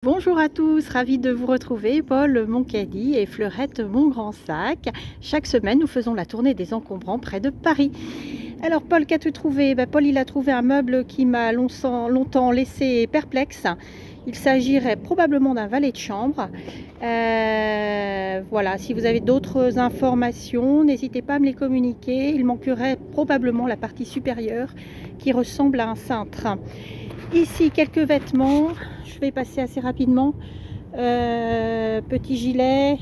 Bonjour à tous, ravie de vous retrouver, Paul mon caddie et Fleurette mon grand sac. Chaque semaine, nous faisons la tournée des encombrants près de Paris. Alors Paul, qu'as-tu trouvé? Paul, il a trouvé un meuble qui m'a longtemps laissé perplexe. Il s'agirait probablement d'un valet de chambre. Voilà, si vous avez d'autres informations, n'hésitez pas à me les communiquer. Il manquerait probablement la partie supérieure qui ressemble à un cintre. Ici, quelques vêtements. Je vais passer assez rapidement. Petit gilet.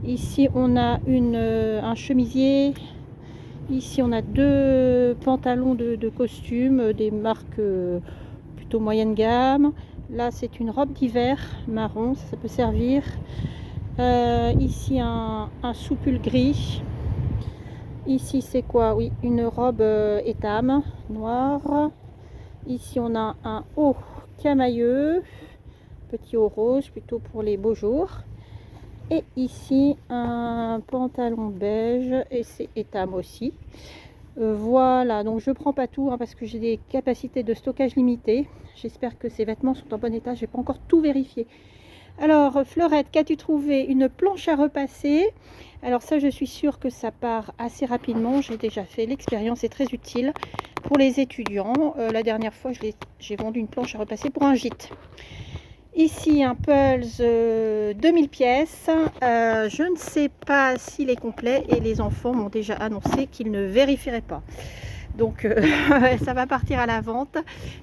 Ici, on a un chemisier. Ici, on a deux pantalons de costume, des marques plutôt moyenne gamme. Là, c'est une robe d'hiver marron, ça peut servir. Ici, un sous-pull gris. Ici, c'est quoi? Oui, une robe étame noire. Ici, on a un haut camailleux, petit haut rose, plutôt pour les beaux jours. Et ici, un pantalon beige, et c'est étame aussi. Voilà, donc je ne prends pas tout, parce que j'ai des capacités de stockage limitées. J'espère que ces vêtements sont en bon état, je n'ai pas encore tout vérifié. Alors, Fleurette, qu'as-tu trouvé? Une planche à repasser. Alors ça, je suis sûre que ça part assez rapidement. J'ai déjà fait l'expérience, c'est très utile pour les étudiants. La dernière fois, j'ai vendu une planche à repasser pour un gîte. Ici, un Pulse 2000 pièces. Je ne sais pas s'il est complet et les enfants m'ont déjà annoncé qu'ils ne vérifieraient pas. Donc, ça va partir à la vente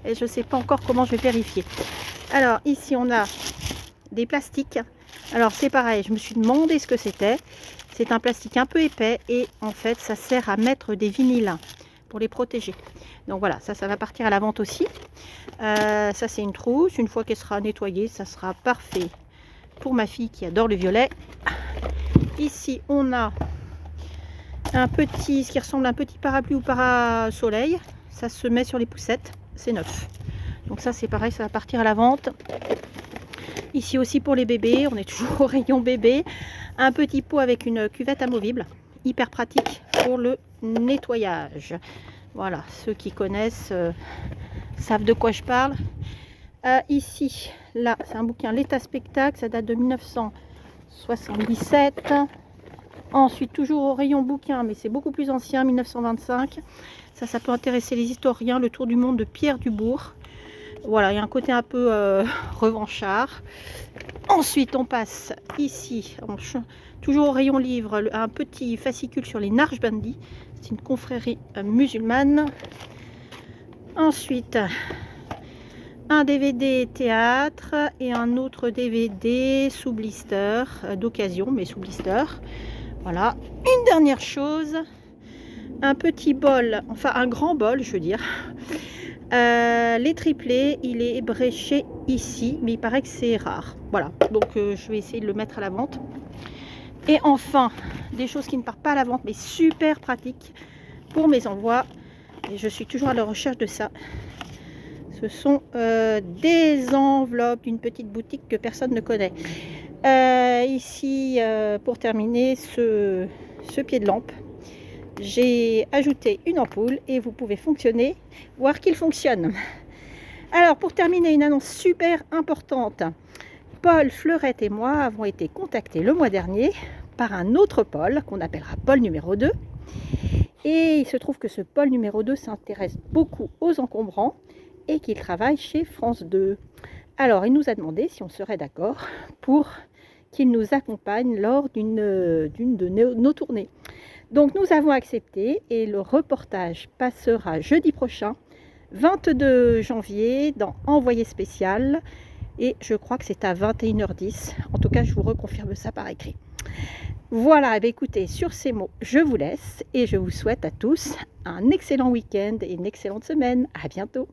et je ne sais pas encore comment je vais vérifier. Alors, ici, on a des plastiques. Alors c'est pareil, je me suis demandé ce que c'était. C'est un plastique un peu épais et en fait ça sert à mettre des vinyles pour les protéger. Donc voilà, ça va partir à la vente aussi. Ça c'est une trousse, une fois qu'elle sera nettoyée, ça sera parfait pour ma fille qui adore le violet. Ici on a ce qui ressemble à un petit parapluie ou parasoleil. Ça se met sur les poussettes, c'est neuf. Donc ça c'est pareil, ça va partir à la vente. Ici aussi pour les bébés, on est toujours au rayon bébé. Un petit pot avec une cuvette amovible, hyper pratique pour le nettoyage. Voilà, ceux qui connaissent savent de quoi je parle. Ici, là, c'est un bouquin L'État spectacle, ça date de 1977. Ensuite, toujours au rayon bouquin, mais c'est beaucoup plus ancien, 1925. Ça peut intéresser les historiens, Le Tour du monde de Pierre Dubourg. Voilà, il y a un côté un peu revanchard. Ensuite, on passe ici, toujours au rayon livre, un petit fascicule sur les Naqshbandis. C'est une confrérie musulmane. Ensuite, un DVD théâtre et un autre DVD sous blister, d'occasion, mais sous blister. Voilà. Une dernière chose, un petit bol, enfin un grand bol, je veux dire. Les triplés, il est ébréché ici, mais il paraît que c'est rare. Voilà, donc je vais essayer de le mettre à la vente. Et enfin, des choses qui ne partent pas à la vente, mais super pratiques pour mes envois. Et je suis toujours à la recherche de ça. Ce sont des enveloppes d'une petite boutique que personne ne connaît. Ici, pour terminer, ce pied de lampe. J'ai ajouté une ampoule et vous pouvez voir qu'il fonctionne. Alors pour terminer, une annonce super importante. Paul, Fleurette et moi avons été contactés le mois dernier par un autre Paul qu'on appellera Paul numéro 2. Et il se trouve que ce Paul numéro 2 s'intéresse beaucoup aux encombrants et qu'il travaille chez France 2. Alors il nous a demandé si on serait d'accord pour qu'il nous accompagne lors d'une de nos tournées. Donc nous avons accepté et le reportage passera jeudi prochain, 22 janvier, dans Envoyé spécial. Et je crois que c'est à 21h10. En tout cas, je vous reconfirme ça par écrit. Voilà, écoutez, sur ces mots, je vous laisse et je vous souhaite à tous un excellent week-end et une excellente semaine. À bientôt.